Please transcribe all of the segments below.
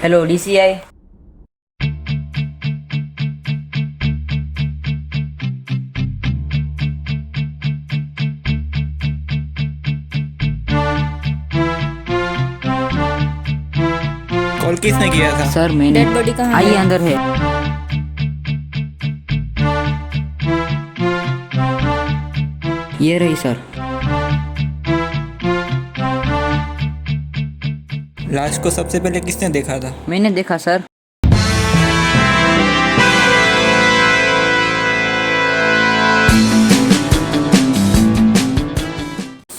Hello DCI. Call किसने किया था? सर मैंने। डेड बॉडी कहाँ आइए है? अंदर है। ये रही सर। लाश को सबसे पहले किसने देखा था? मैंने देखा सर।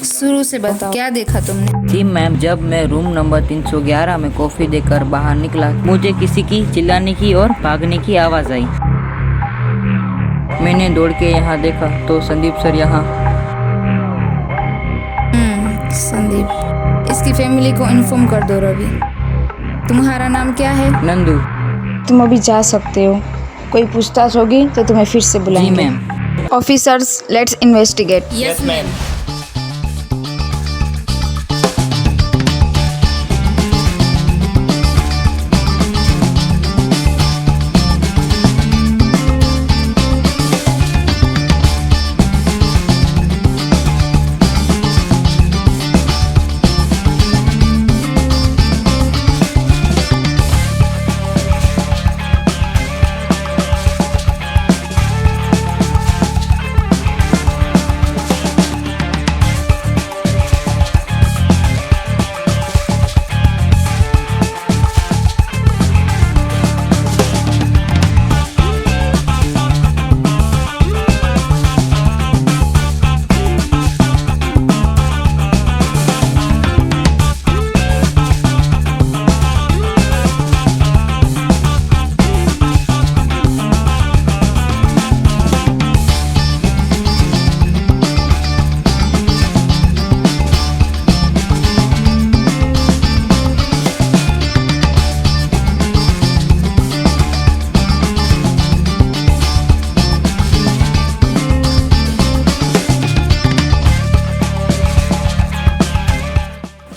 शुरू से बताओ, क्या देखा तुमने? जी मैम, जब मैं रूम नंबर 311 में कॉफी देकर बाहर निकला, मुझे किसी की चिल्लाने की और भागने की आवाज आई। मैंने दौड़ के यहाँ देखा तो संदीप सर यहाँ। संदीप, इसकी फैमिली को इन्फॉर्म कर दो। रवि, तुम्हारा नाम क्या है? नंदू। तुम अभी जा सकते हो। कोई पूछताछ होगी तो तुम्हें फिर से जी बुलाएंगे। Ma'am. Officers, let's investigate. Yes ma'am.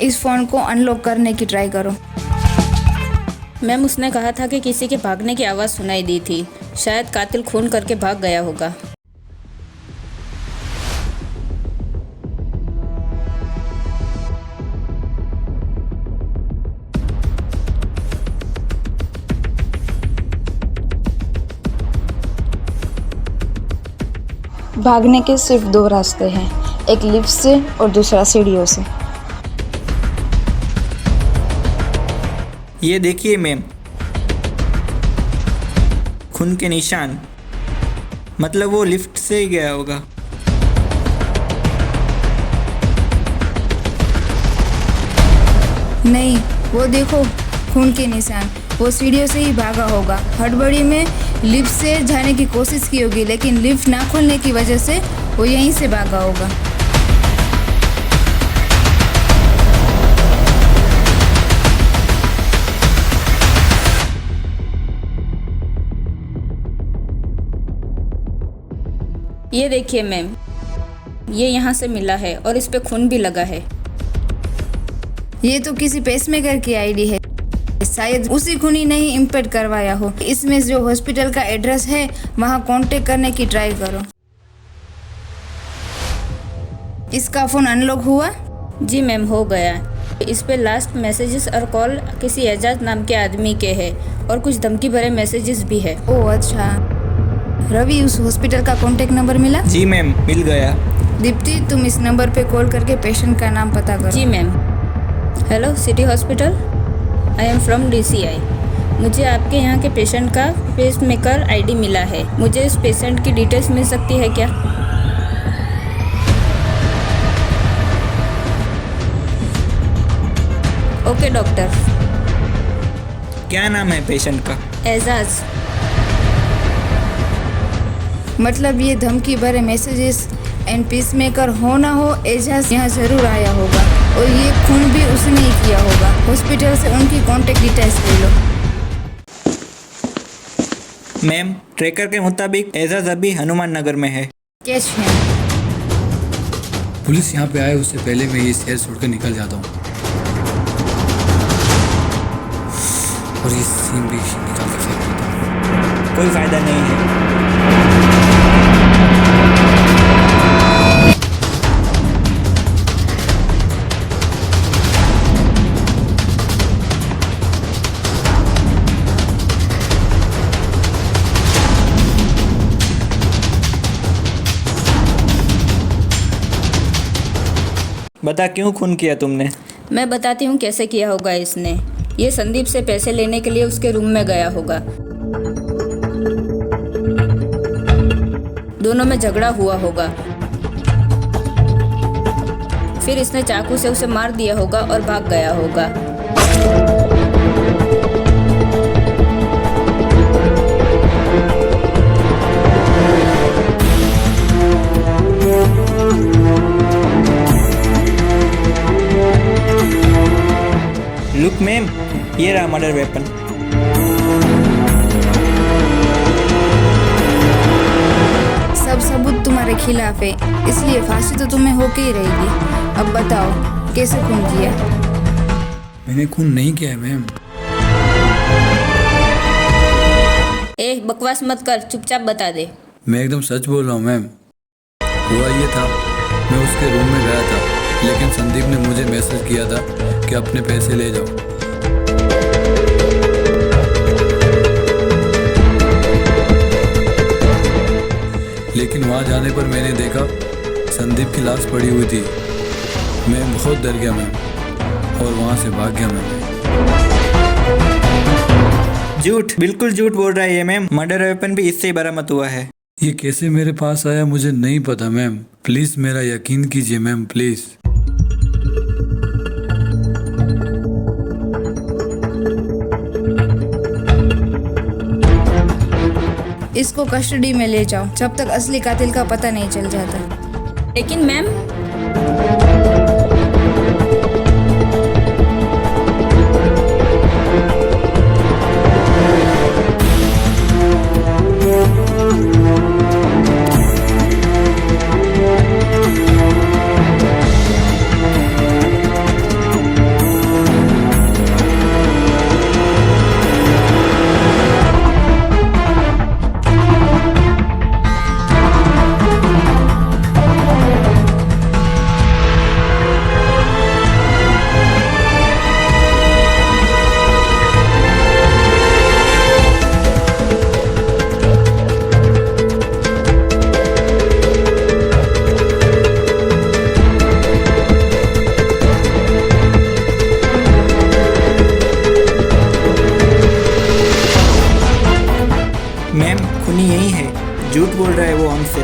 इस फोन को अनलॉक करने की ट्राई करो। मैम, उसने कहा था कि किसी के भागने की आवाज़ सुनाई दी थी। शायद कातिल खून करके भाग गया होगा। भागने के सिर्फ दो रास्ते हैं, एक लिफ्ट से और दूसरा सीढ़ियों से। ये देखिए मैम, खून के निशान। मतलब वो लिफ्ट से ही गया होगा। नहीं, वो देखो, खून के निशान। वो सीढ़ियों से ही भागा होगा। हड़बड़ी में लिफ्ट से जाने की कोशिश की होगी, लेकिन लिफ्ट ना खुलने की वजह से वो यहीं से भागा होगा। ये देखिए मैम, ये यहाँ से मिला है और इस पे खून भी लगा है। ये तो किसी पेसमेकर की आईडी है। शायद उसी खूनी ने ही इम्पेक्ट करवाया हो। इसमें जो हॉस्पिटल का एड्रेस है वहाँ कांटेक्ट करने की ट्राई करो। इसका फोन अनलॉक हुआ? जी मैम, हो गया। इस पे लास्ट मैसेजेस और कॉल किसी एजाज नाम के आदमी के हैं और कुछ धमकी भरे मैसेजेस भी है। ओह अच्छा। रवि, उस हॉस्पिटल का कांटेक्ट नंबर मिला? जी मैम, मिल गया। दीप्ति, तुम इस नंबर पे कॉल करके पेशेंट का नाम पता करो। जी ma'am. Hello city hospital, I am from DCI। मुझे आपके यहाँ के पेशेंट का पेसमेकर आईडी मिला है। मुझे इस पेशेंट की डिटेल्स मिल सकती है क्या? Okay doctor. क्या नाम है पेशेंट का? एजाज। मतलब ये धमकी भरे मैसेजेस एंड पीसमेकर हो ना हो, एजाज यहाँ जरूर आया होगा और ये खून भी उसने ही किया होगा। हॉस्पिटल से उनकी कांटेक्ट डिटेल्स ले लो। मैम, ट्रैकर के मुताबिक एजाज अभी हनुमान नगर में है। कैच है। पुलिस यहाँ पे आए उससे पहले मैं ये शहर छोड़कर निकल जाता हूँ। और ये सिम भी निकाल के फेंक देता हूँ। कोई फायदा नहीं है। बता क्यों खून किया तुमने? मैं बताती हूँ कैसे किया होगा इसने। ये संदीप से पैसे लेने के लिए उसके रूम में गया होगा। दोनों में झगड़ा हुआ होगा। फिर इसने चाकू से उसे मार दिया होगा और भाग गया होगा। लुक मैम, ये रहा मर्डर वेपन। सब सबूत तुम्हारे खिलाफ है, इसलिए फांसी तो तुम्हें होके ही रहेगी। अब बताओ कैसे खून किया? मैंने खून नहीं किया है मैम। ए बकवास मत कर, चुपचाप बता दे। मैं एकदम सच बोल रहा हूँ मैम। हुआ ये था, मैं उसके रूम में गया था, लेकिन संदीप ने मुझे मैसेज किया था कि अपने पैसे ले जाओ। लेकिन वहाँ जाने पर मैंने देखा संदीप की लाश पड़ी हुई थी। मैं बहुत डर गया मैम और वहाँ से भाग गया मैम। झूठ, बिल्कुल झूठ बोल रहा है ये मैम। मर्डर वेपन भी इससे ही बरामद हुआ है। ये कैसे मेरे पास आया मुझे नहीं पता मैम। प्लीज़ मेरा यकीन कीजिए मैम, प्लीज़। इसको कस्टडी में ले जाओ जब तक असली कातिल का पता नहीं चल जाता। लेकिन मैम, मैम खूनी यही है, झूठ बोल रहा है वो हमसे।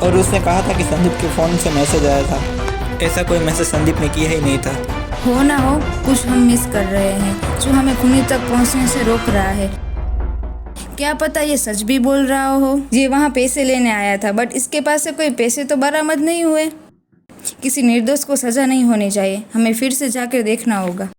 और उसने कहा था कि संदीप के फ़ोन से मैसेज आया था। ऐसा कोई मैसेज संदीप ने किया ही नहीं था। हो ना हो, कुछ हम मिस कर रहे हैं जो हमें खूनी तक पहुंचने से रोक रहा है। क्या पता ये सच भी बोल रहा हो। ये वहाँ पैसे लेने आया था, बट इसके पास से कोई पैसे तो बरामद नहीं हुए। किसी निर्दोष को सजा नहीं होनी चाहिए। हमें फिर से जाकर देखना होगा।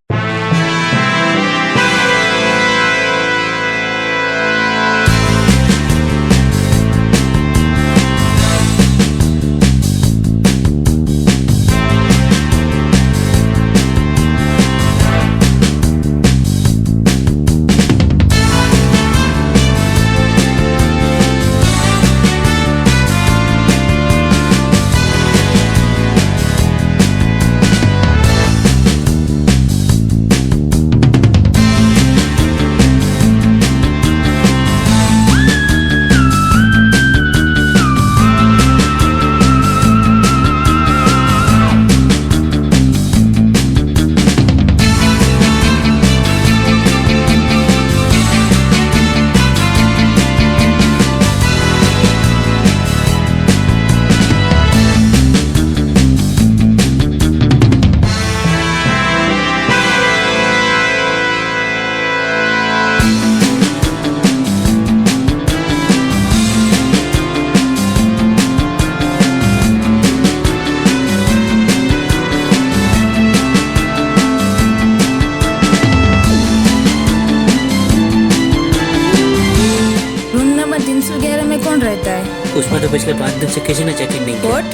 कौन रहता है? उसमें तो पिछले 5 दिन से किसी ने चेकिंग नहीं किया। व्हाट?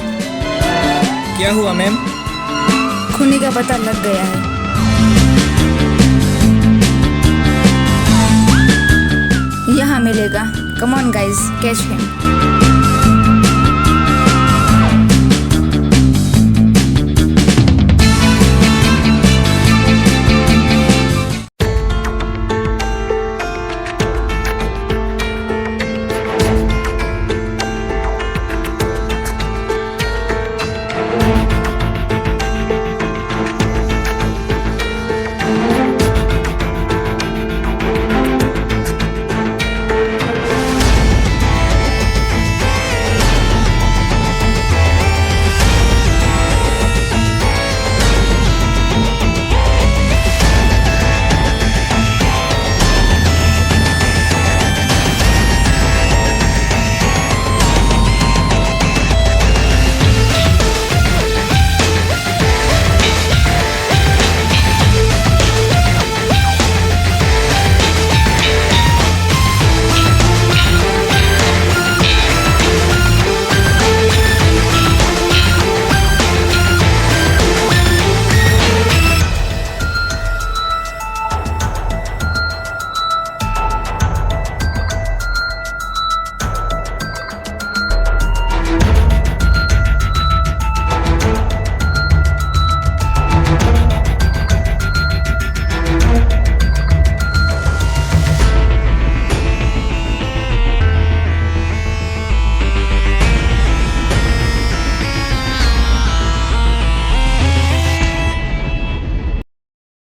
क्या हुआ मैम? खूनी का पता लग गया है। मिलेगा। Come on guys, catch him.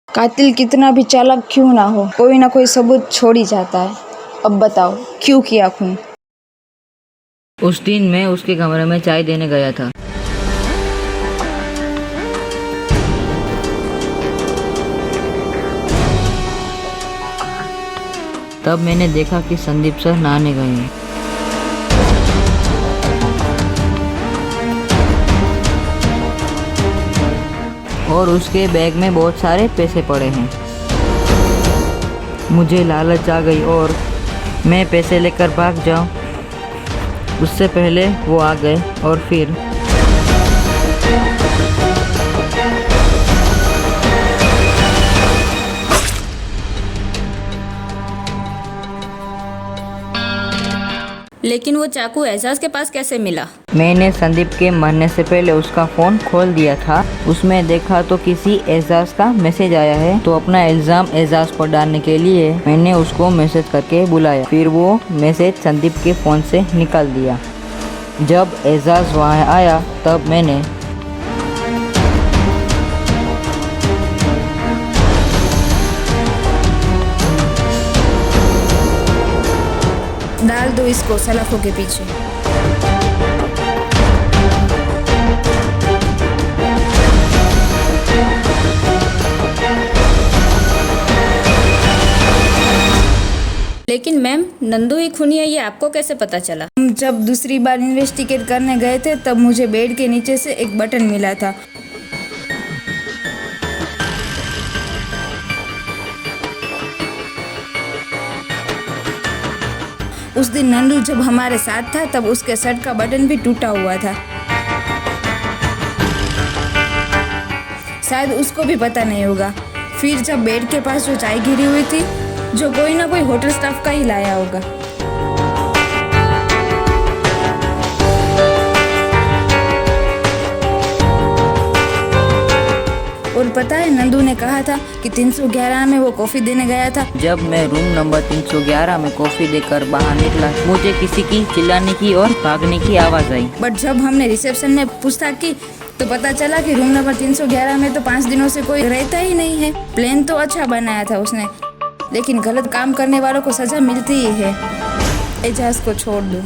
कातिल कितना भी चालाक क्यों ना हो, कोई ना कोई सबूत छोड़ ही जाता है। अब बताओ क्यों किया खून? उस दिन मैं उसके कमरे में चाय देने गया था। तब मैंने देखा कि संदीप सर नहाने गए हैं। और उसके बैग में बहुत सारे पैसे पड़े हैं। मुझे लालच आ गई और मैं पैसे लेकर भाग जाऊं, उससे पहले वो आ गए और फिर लेकिन वो चाकू एजाज के पास कैसे मिला? मैंने संदीप के मरने से पहले उसका फ़ोन खोल दिया था। उसमें देखा तो किसी एजाज का मैसेज आया है, तो अपना इल्ज़ाम एजाज पर डालने के लिए मैंने उसको मैसेज करके बुलाया। फिर वो मैसेज संदीप के फ़ोन से निकाल दिया। जब एजाज वहाँ आया तब मैंने डाल दो इसको सलाखों के पीछे। लेकिन मैम, नंदू ही खूनी है, ये आपको कैसे पता चला? हम जब दूसरी बार इन्वेस्टिगेट करने गए थे तब मुझे बेड के नीचे से एक बटन मिला था। उस दिन नंदू जब हमारे साथ था तब उसके शर्ट का बटन भी टूटा हुआ था। शायद उसको भी पता नहीं होगा। फिर जब बेड के पास जो चाय गिरी हुई थी, जो कोई ना कोई होटल स्टाफ का ही लाया होगा। और पता है, नंदू ने कहा था कि 311 में वो कॉफ़ी देने गया था। जब मैं रूम नंबर 311 में कॉफ़ी देकर बाहर निकला, मुझे किसी की चिल्लाने की और भागने की आवाज़ आई। बट जब हमने रिसेप्शन में पूछताछ की तो पता चला कि रूम नंबर 311 में तो 5 दिनों से कोई रहता ही नहीं है। प्लान तो अच्छा बनाया था उसने, लेकिन गलत काम करने वालों को सजा मिलती ही है। एजाज को छोड़ दो।